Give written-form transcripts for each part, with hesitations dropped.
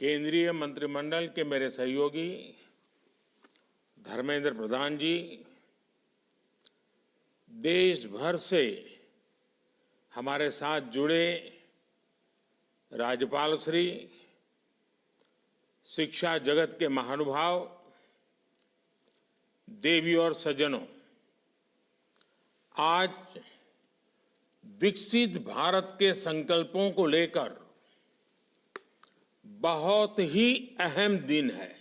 केंद्रीय मंत्रिमंडल के मेरे सहयोगी धर्मेंद्र प्रधान जी, देश भर से हमारे साथ जुड़े राज्यपाल श्री, शिक्षा जगत के महानुभाव, देवी और सज्जनों, आज विकसित भारत के संकल्पों को लेकर बहुत ही अहम दिन है।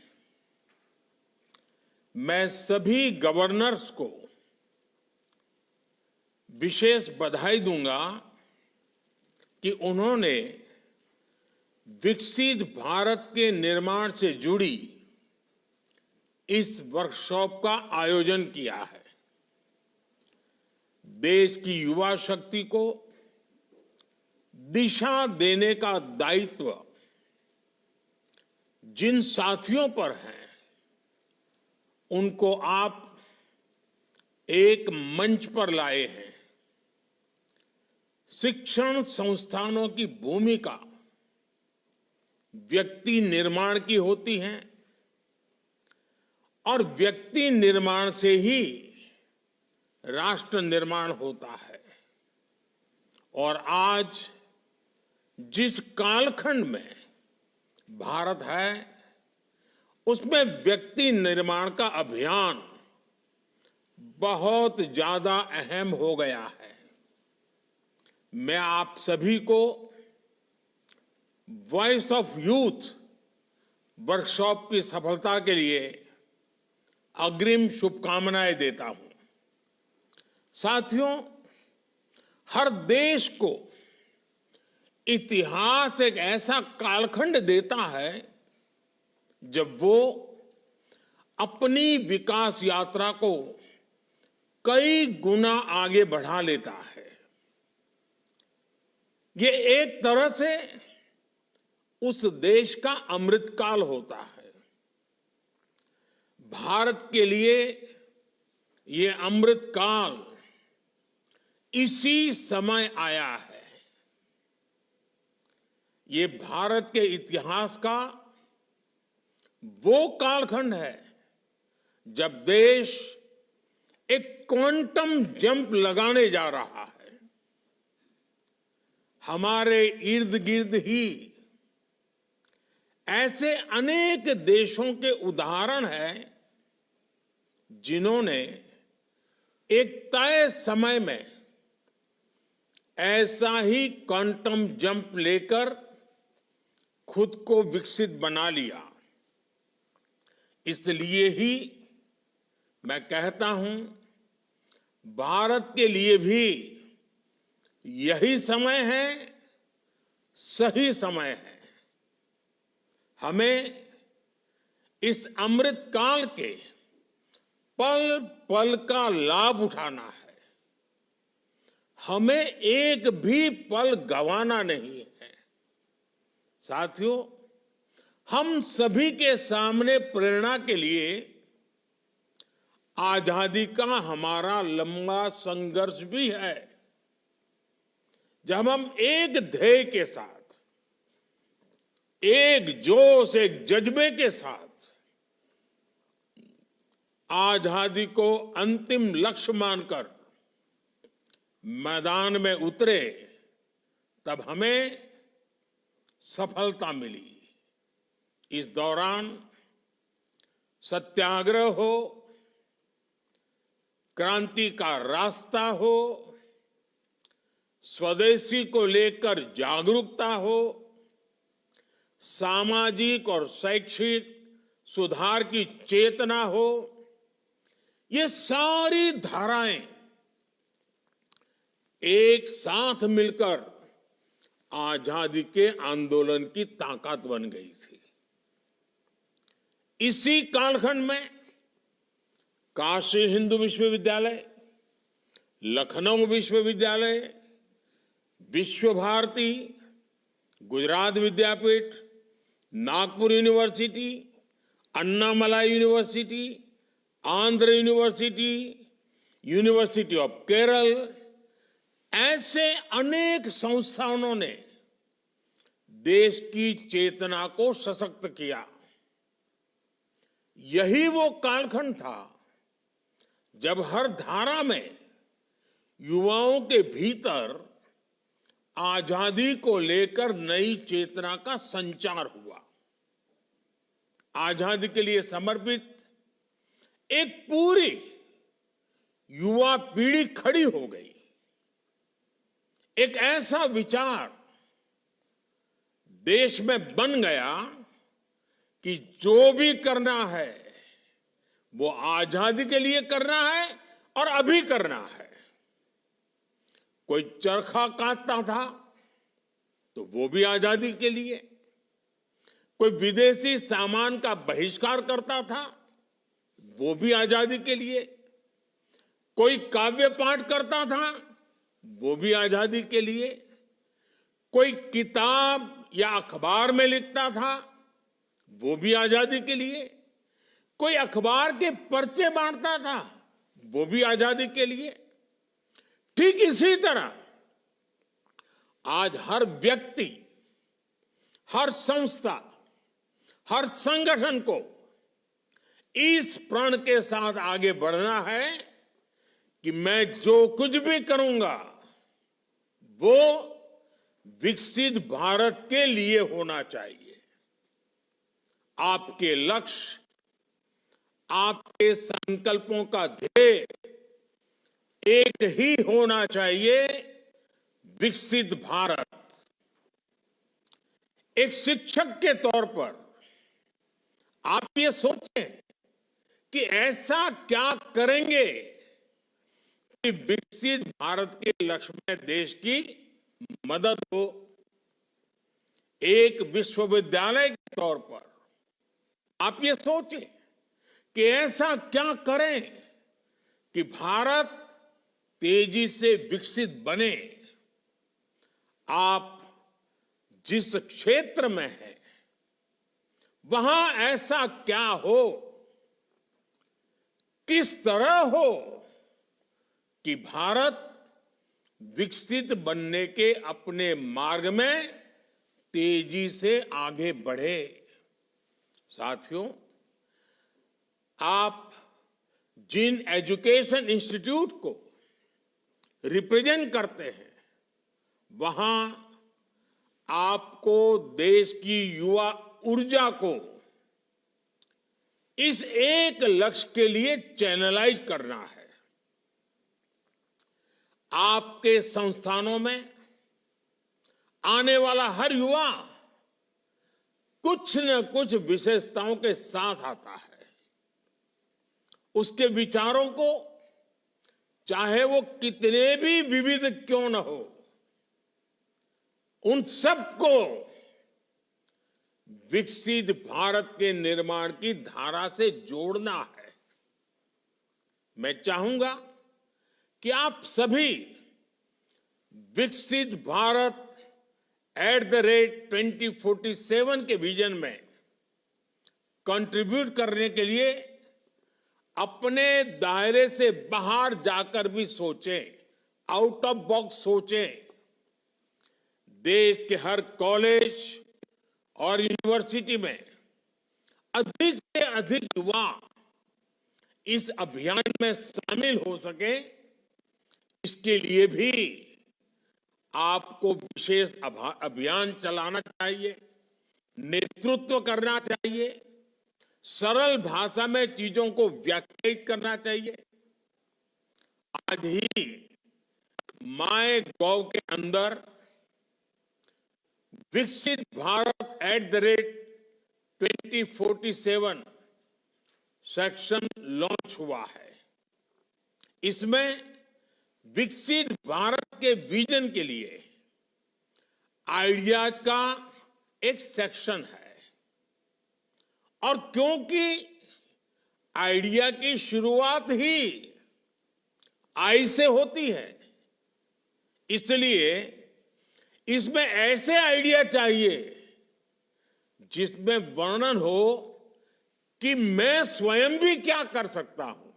मैं सभी गवर्नर्स को विशेष बधाई दूंगा कि उन्होंने विकसित भारत के निर्माण से जुड़ी इस वर्कशॉप का आयोजन किया है। देश की युवा शक्ति को दिशा देने का दायित्व जिन साथियों पर है, उनको आप एक मंच पर लाए हैं। शिक्षण संस्थानों की भूमिका व्यक्ति निर्माण की होती है और व्यक्ति निर्माण से ही राष्ट्र निर्माण होता है। और आज जिस कालखंड में भारत है, उसमें व्यक्ति निर्माण का अभियान बहुत ज्यादा अहम हो गया है। मैं आप सभी को वॉइस ऑफ यूथ वर्कशॉप की सफलता के लिए अग्रिम शुभकामनाएं देता हूं। साथियों, हर देश को इतिहास एक ऐसा कालखंड देता है जब वो अपनी विकास यात्रा को कई गुना आगे बढ़ा लेता है। ये एक तरह से उस देश का अमृतकाल होता है। भारत के लिए ये अमृतकाल इसी समय आया है। ये भारत के इतिहास का वो कालखंड है जब देश एक क्वांटम जंप लगाने जा रहा है। हमारे इर्द गिर्द ही ऐसे अनेक देशों के उदाहरण हैं जिन्होंने एक तय समय में ऐसा ही क्वांटम जंप लेकर खुद को विकसित बना लिया। इसलिए ही मैं कहता हूं, भारत के लिए भी यही समय है, सही समय है। हमें इस अमृत काल के पल पल का लाभ उठाना है। हमें एक भी पल गंवाना नहीं है। साथियों, हम सभी के सामने प्रेरणा के लिए आजादी का हमारा लंबा संघर्ष भी है। जब हम एक ध्येय के साथ, एक जोश, एक जज्बे के साथ आजादी को अंतिम लक्ष्य मानकर मैदान में उतरे, तब हमें सफलता मिली। इस दौरान सत्याग्रह हो, क्रांति का रास्ता हो, स्वदेशी को लेकर जागरूकता हो, सामाजिक और शैक्षिक सुधार की चेतना हो, ये सारी धाराएं एक साथ मिलकर आजादी के आंदोलन की ताकत बन गई थी। इसी कालखंड में काशी हिंदू विश्वविद्यालय, लखनऊ विश्वविद्यालय, Visva Bharati, Gujarat Vidyapith, Nagpur university, Annamalai university, Andhra university, university of Kerala, ऐसे अनेक संस्थानों ने देश की चेतना को सशक्त किया। यही वो कालखंड था जब हर धारा में युवाओं के भीतर आजादी को लेकर नई चेतना का संचार हुआ। आजादी के लिए समर्पित एक पूरी युवा पीढ़ी खड़ी हो गई। एक ऐसा विचार देश में बन गया कि जो भी करना है वो आजादी के लिए करना है और अभी करना है। कोई चरखा काटता था तो वो भी आजादी के लिए, कोई विदेशी सामान का बहिष्कार करता था वो भी आजादी के लिए, कोई काव्य पाठ करता था वो भी आजादी के लिए, कोई किताब या अखबार में लिखता था वो भी आजादी के लिए, कोई अखबार के पर्चे बांटता था वो भी आजादी के लिए। ठीक इसी तरह आज हर व्यक्ति, हर संस्था, हर संगठन को इस प्रण के साथ आगे बढ़ना है कि मैं जो कुछ भी करूंगा वो विकसित भारत के लिए होना चाहिए। आपके लक्ष्य, आपके संकल्पों का ध्येय एक ही होना चाहिए, विकसित भारत। एक शिक्षक के तौर पर आप ये सोचें कि ऐसा क्या करेंगे कि विकसित भारत के लक्ष्य में देश की मदद हो। एक विश्वविद्यालय के तौर पर आप ये सोचें कि ऐसा क्या करें कि भारत तेजी से विकसित बने। आप जिस क्षेत्र में हैं वहां ऐसा क्या हो, किस तरह हो कि भारत विकसित बनने के अपने मार्ग में तेजी से आगे बढ़े। साथियों, आप जिन एजुकेशन इंस्टीट्यूट को रिप्रेजेंट करते हैं वहां आपको देश की युवा ऊर्जा को इस एक लक्ष्य के लिए चैनलाइज करना है। आपके संस्थानों में आने वाला हर युवा कुछ न कुछ विशेषताओं के साथ आता है। उसके विचारों को चाहे वो कितने भी विविध क्यों न हो, उन सबको विकसित भारत के निर्माण की धारा से जोड़ना है। मैं चाहूंगा कि आप सभी विकसित भारत @2047 के विजन में कंट्रीब्यूट करने के लिए अपने दायरे से बाहर जाकर भी सोचें, आउट ऑफ बॉक्स सोचें। देश के हर कॉलेज और यूनिवर्सिटी में अधिक से अधिक युवा इस अभियान में शामिल हो सके, इसके लिए भी आपको विशेष अभियान चलाना चाहिए, नेतृत्व करना चाहिए, सरल भाषा में चीजों को व्याख्यायित करना चाहिए। आज ही माय गॉव के अंदर विकसित भारत @2047 सेक्शन लॉन्च हुआ है। इसमें विकसित भारत के विजन के लिए आइडियाज का एक सेक्शन है। और क्योंकि आइडिया की शुरुआत ही आई से होती है, इसलिए इसमें ऐसे आइडिया चाहिए जिसमें वर्णन हो कि मैं स्वयं भी क्या कर सकता हूं।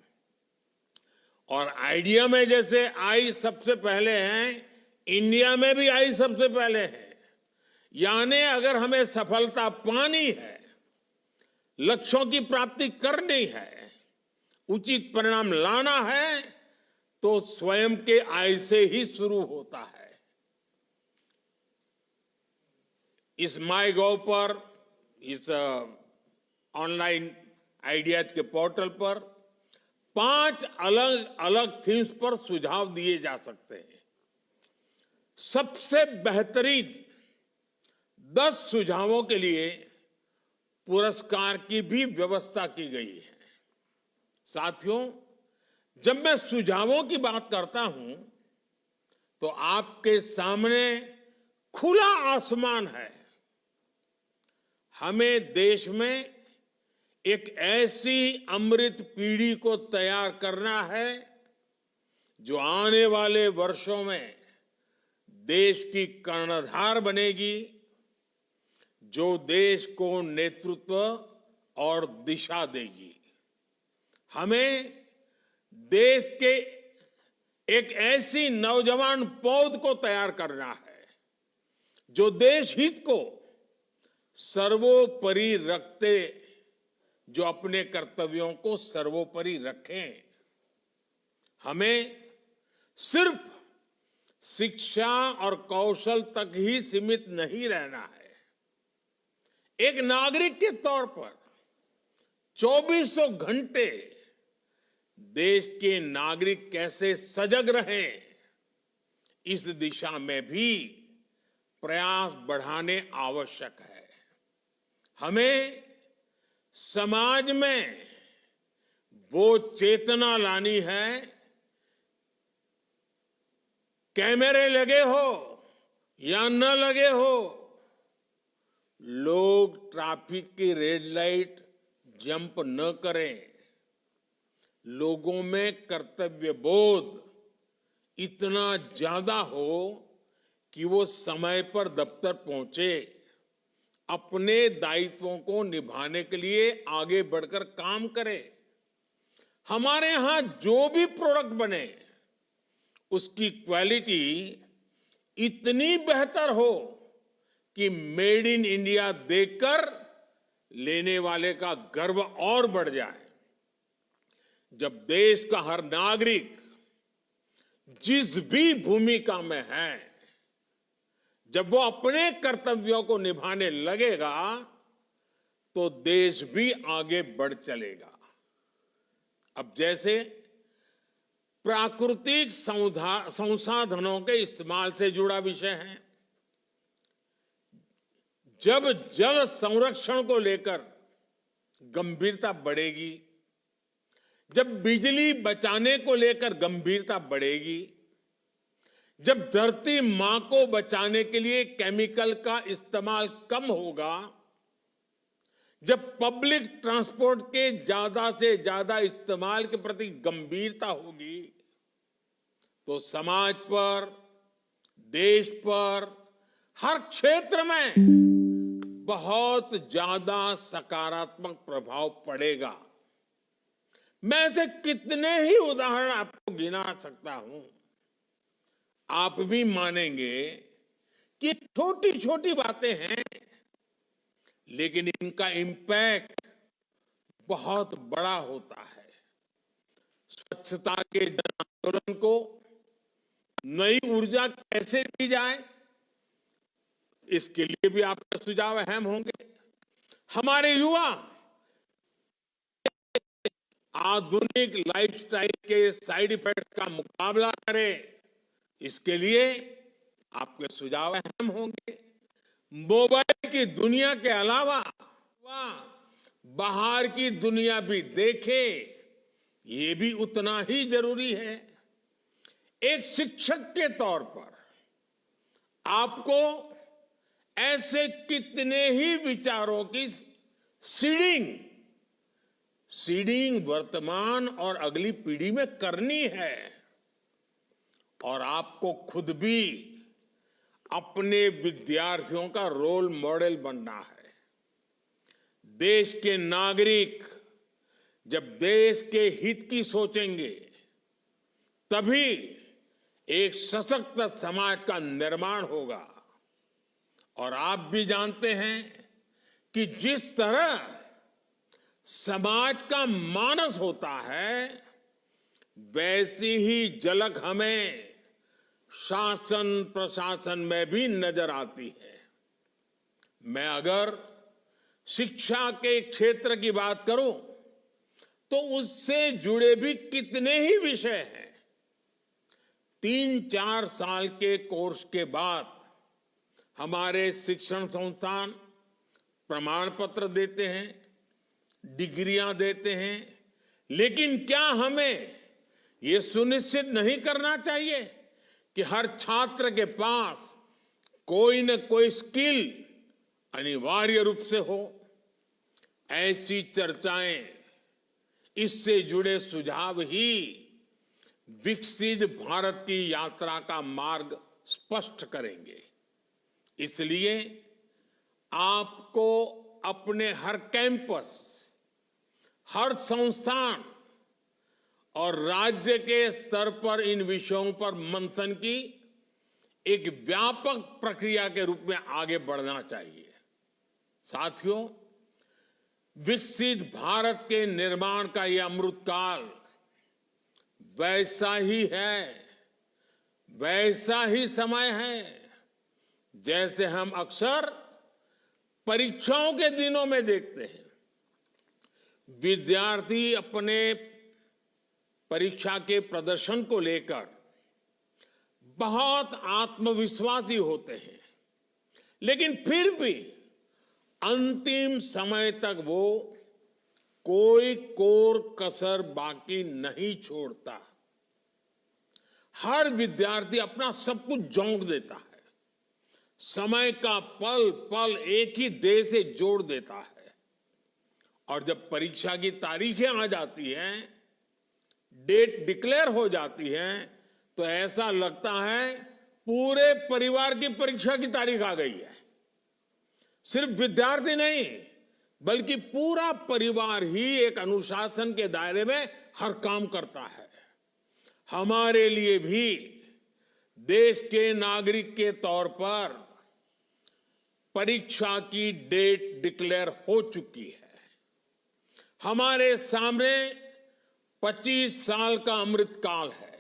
और आइडिया में जैसे आई सबसे पहले है, इंडिया में भी आई सबसे पहले है। यानी अगर हमें सफलता पानी है, लक्ष्यों की प्राप्ति करनी है, उचित परिणाम लाना है, तो स्वयं के आय से ही शुरू होता है। इस माईगॉव पर, इस ऑनलाइन आइडियाज के पोर्टल पर 5 अलग अलग थीम्स पर सुझाव दिए जा सकते हैं। सबसे बेहतरीन 10 सुझावों के लिए पुरस्कार की भी व्यवस्था की गई है। साथियों, जब मैं सुझावों की बात करता हूं तो आपके सामने खुला आसमान है। हमें देश में एक ऐसी अमृत पीढ़ी को तैयार करना है जो आने वाले वर्षों में देश की कर्णधार बनेगी, जो देश को नेतृत्व और दिशा देगी। हमें देश के एक ऐसी नौजवान पौध को तैयार करना है जो देश हित को सर्वोपरि रखते, जो अपने कर्तव्यों को सर्वोपरि रखें। हमें सिर्फ शिक्षा और कौशल तक ही सीमित नहीं रहना है। एक नागरिक के तौर पर 2400 घंटे देश के नागरिक कैसे सजग रहें, इस दिशा में भी प्रयास बढ़ाने आवश्यक है। हमें समाज में वो चेतना लानी है, कैमरे लगे हो या न लगे हो, लोग ट्रैफिक की रेड लाइट जंप न करें। लोगों में कर्तव्य बोध इतना ज्यादा हो कि वो समय पर दफ्तर पहुंचे, अपने दायित्वों को निभाने के लिए आगे बढ़कर काम करें। हमारे यहां जो भी प्रोडक्ट बने उसकी क्वालिटी इतनी बेहतर हो कि मेड इन इंडिया देखकर लेने वाले का गर्व और बढ़ जाए। जब देश का हर नागरिक जिस भी भूमिका में है, जब वो अपने कर्तव्यों को निभाने लगेगा तो देश भी आगे बढ़ चलेगा। अब जैसे प्राकृतिक संसाधनों के इस्तेमाल से जुड़ा विषय है, जब जल संरक्षण को लेकर गंभीरता बढ़ेगी, जब बिजली बचाने को लेकर गंभीरता बढ़ेगी, जब धरती मां को बचाने के लिए केमिकल का इस्तेमाल कम होगा, जब पब्लिक ट्रांसपोर्ट के ज्यादा से ज्यादा इस्तेमाल के प्रति गंभीरता होगी, तो समाज पर, देश पर, हर क्षेत्र में बहुत ज्यादा सकारात्मक प्रभाव पड़ेगा। मैं ऐसे कितने ही उदाहरण आपको गिना सकता हूं। आप भी मानेंगे कि छोटी छोटी बातें हैं, लेकिन इनका इंपैक्ट बहुत बड़ा होता है। स्वच्छता के जन आंदोलन को नई ऊर्जा कैसे दी जाए, इसके लिए भी आपके सुझाव अहम होंगे। हमारे युवा आधुनिक लाइफस्टाइल के साइड इफेक्ट का मुकाबला करें, इसके लिए आपके सुझाव अहम होंगे। मोबाइल की दुनिया के अलावा बाहर की दुनिया भी देखे, ये भी उतना ही जरूरी है। एक शिक्षक के तौर पर आपको ऐसे कितने ही विचारों की सीडिंग वर्तमान और अगली पीढ़ी में करनी है, और आपको खुद भी अपने विद्यार्थियों का रोल मॉडल बनना है। देश के नागरिक जब देश के हित की सोचेंगे, तभी एक सशक्त समाज का निर्माण होगा। और आप भी जानते हैं कि जिस तरह समाज का मानस होता है, वैसी ही झलक हमें शासन प्रशासन में भी नजर आती है। मैं अगर शिक्षा के क्षेत्र की बात करूं, तो उससे जुड़े भी कितने ही विषय हैं। 3-4 साल के कोर्स के बाद हमारे शिक्षण संस्थान प्रमाण पत्र देते हैं, डिग्रियां देते हैं, लेकिन क्या हमें यह सुनिश्चित नहीं करना चाहिए कि हर छात्र के पास कोई न कोई स्किल अनिवार्य रूप से हो? ऐसी चर्चाएं, इससे जुड़े सुझाव ही विकसित भारत की यात्रा का मार्ग स्पष्ट करेंगे। इसलिए आपको अपने हर कैंपस, हर संस्थान और राज्य के स्तर पर इन विषयों पर मंथन की एक व्यापक प्रक्रिया के रूप में आगे बढ़ना चाहिए। साथियों, विकसित भारत के निर्माण का यह अमृतकाल वैसा ही है, वैसा ही समय है जैसे हम अक्सर परीक्षाओं के दिनों में देखते हैं। विद्यार्थी अपने परीक्षा के प्रदर्शन को लेकर बहुत आत्मविश्वासी होते हैं, लेकिन फिर भी अंतिम समय तक वो कोई कोर कसर बाकी नहीं छोड़ता। हर विद्यार्थी अपना सब कुछ झोंक देता है, समय का पल पल एक ही देह से जोड़ देता है, और जब परीक्षा की तारीखें आ जाती हैं, डेट डिक्लेयर हो जाती है, तो ऐसा लगता है पूरे परिवार की परीक्षा की तारीख आ गई है। सिर्फ विद्यार्थी नहीं, बल्कि पूरा परिवार ही एक अनुशासन के दायरे में हर काम करता है। हमारे लिए भी देश के नागरिक के तौर पर परीक्षा की डेट डिक्लेयर हो चुकी है। हमारे सामने 25 साल का अमृतकाल है।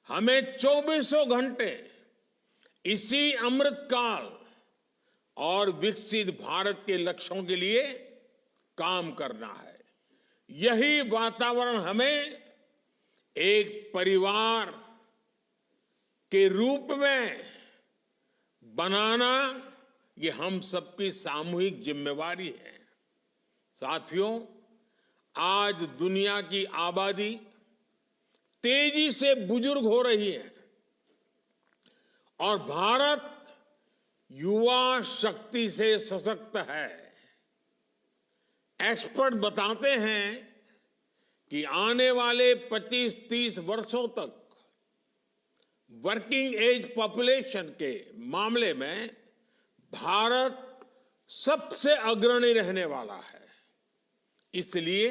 हमें 24 घंटे इसी अमृतकाल और विकसित भारत के लक्ष्यों के लिए काम करना है। यही वातावरण हमें एक परिवार के रूप में बनाना, ये हम सबकी सामूहिक जिम्मेवारी है। साथियों, आज दुनिया की आबादी तेजी से बुजुर्ग हो रही है और भारत युवा शक्ति से सशक्त है। एक्सपर्ट बताते हैं कि आने वाले 25-30 वर्षों तक वर्किंग एज पॉपुलेशन के मामले में भारत सबसे अग्रणी रहने वाला है। इसलिए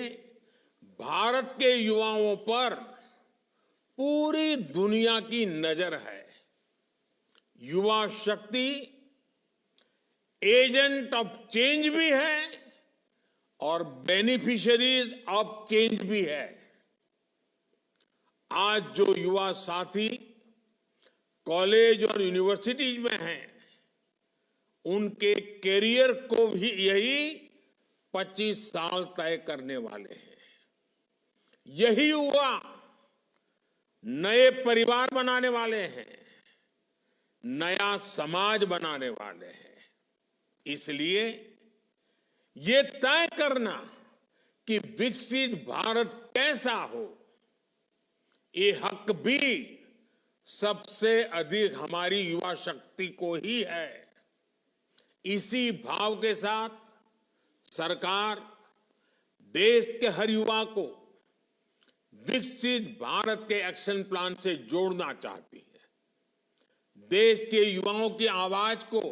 भारत के युवाओं पर पूरी दुनिया की नजर है। युवा शक्ति एजेंट ऑफ चेंज भी है और बेनिफिशियरीज ऑफ चेंज भी है। आज जो युवा साथी कॉलेज और यूनिवर्सिटीज में हैं, उनके कैरियर को भी यही 25 साल तय करने वाले हैं। यही युवा नए परिवार बनाने वाले हैं, नया समाज बनाने वाले हैं। इसलिए ये तय करना कि विकसित भारत कैसा हो, ये हक भी सबसे अधिक हमारी युवा शक्ति को ही है। इसी भाव के साथ सरकार देश के हर युवा को विकसित भारत के एक्शन प्लान से जोड़ना चाहती है। देश के युवाओं की आवाज को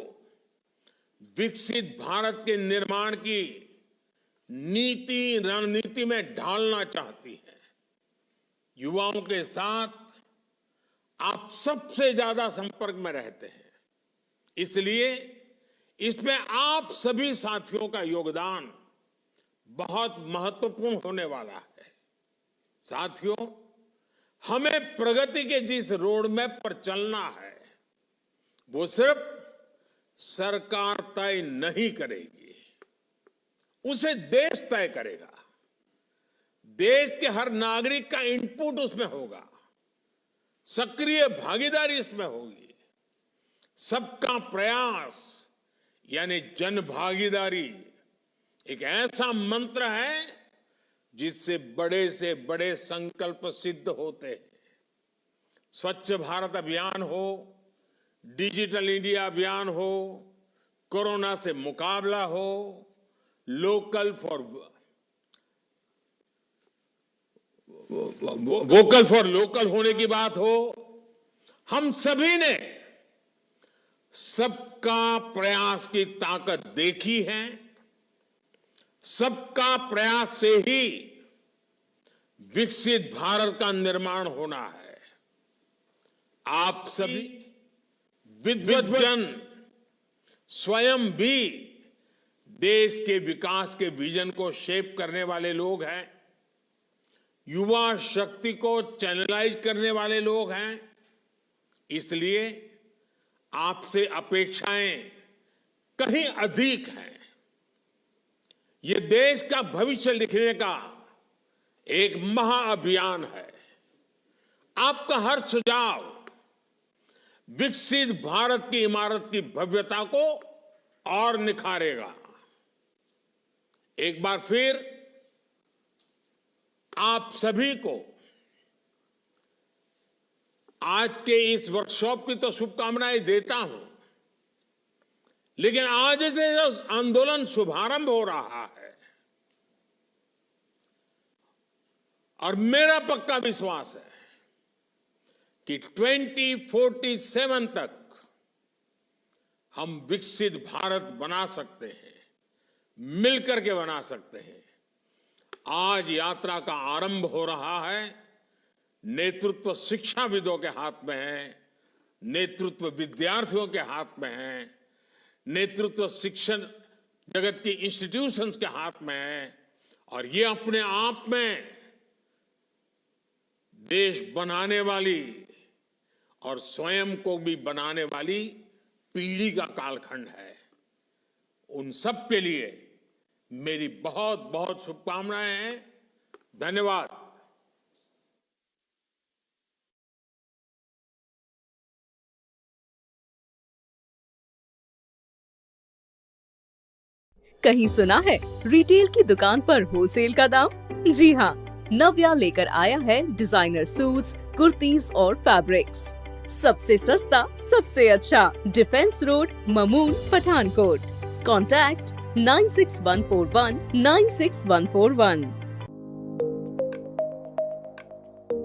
विकसित भारत के निर्माण की नीति रणनीति में ढालना चाहती है। युवाओं के साथ आप सबसे ज्यादा संपर्क में रहते हैं, इसलिए इसमें आप सभी साथियों का योगदान बहुत महत्वपूर्ण होने वाला है। साथियों, हमें प्रगति के जिस रोड मैप पर चलना है वो सिर्फ सरकार तय नहीं करेगी, उसे देश तय करेगा। देश के हर नागरिक का इनपुट उसमें होगा, सक्रिय भागीदारी इसमें होगी। सबका प्रयास यानी जन भागीदारी एक ऐसा मंत्र है जिससे बड़े से बड़े संकल्प सिद्ध होते हैं। स्वच्छ भारत अभियान हो, डिजिटल इंडिया अभियान हो, कोरोना से मुकाबला हो, वोकल फॉर लोकल होने की बात हो, हम सभी ने सबका प्रयास की ताकत देखी है। सबका प्रयास से ही विकसित भारत का निर्माण होना है। आप सभी विद्वज्जन स्वयं भी देश के विकास के विजन को शेप करने वाले लोग हैं, युवा शक्ति को चैनलाइज करने वाले लोग हैं। इसलिए आपसे अपेक्षाएं कहीं अधिक हैं। ये देश का भविष्य लिखने का एक महाअभियान है। आपका हर सुझाव विकसित भारत की इमारत की भव्यता को और निखारेगा। एक बार फिर आप सभी को आज के इस वर्कशॉप की तो शुभकामनाएं देता हूं, लेकिन आज से जो आंदोलन शुभारंभ हो रहा है और मेरा पक्का विश्वास है कि 2047 तक हम विकसित भारत बना सकते हैं, मिलकर के बना सकते हैं। आज यात्रा का आरंभ हो रहा है। नेतृत्व शिक्षाविदों के हाथ में है, नेतृत्व विद्यार्थियों के हाथ में है, नेतृत्व शिक्षण जगत की इंस्टीट्यूशंस के हाथ में है। और ये अपने आप में देश बनाने वाली और स्वयं को भी बनाने वाली पीढ़ी का कालखंड है। उन सब के लिए मेरी बहुत बहुत शुभकामनाएं हैं। धन्यवाद। कहीं सुना है रिटेल की दुकान पर होलसेल का दाम? जी हाँ, नव्या लेकर आया है डिजाइनर सूट्स, कुर्तीज और फैब्रिक्स। सबसे सस्ता, सबसे अच्छा। Defence road, Mamun, Pathankot. Contact 9614196141।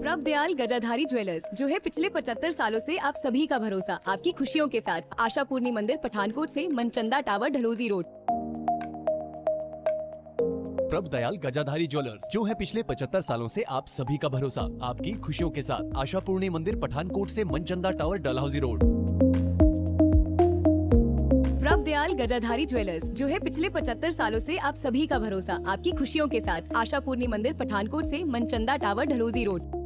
Prabhdayal Gajadhari jewellers, जो है पिछले 75 सालों से आप सभी का भरोसा, आपकी खुशियों के साथ। आशापूर्णी मंदिर, पठानकोट से Manchanda tower, Dalhousie road. Prabhdayal Gajadhari jewellers, जो है पिछले 75 सालों से आप सभी का भरोसा, आपकी खुशियों के साथ। आशापूर्णी मंदिर, पठानकोट से Manchanda tower, Dalhousie road. Prabhdayal Gajadhari jewellers, जो है पिछले 75 सालों से आप सभी का भरोसा, आपकी खुशियों के साथ। आशापूर्णी मंदिर, पठानकोट से मनचंदा टावर, ढलोजी रोड।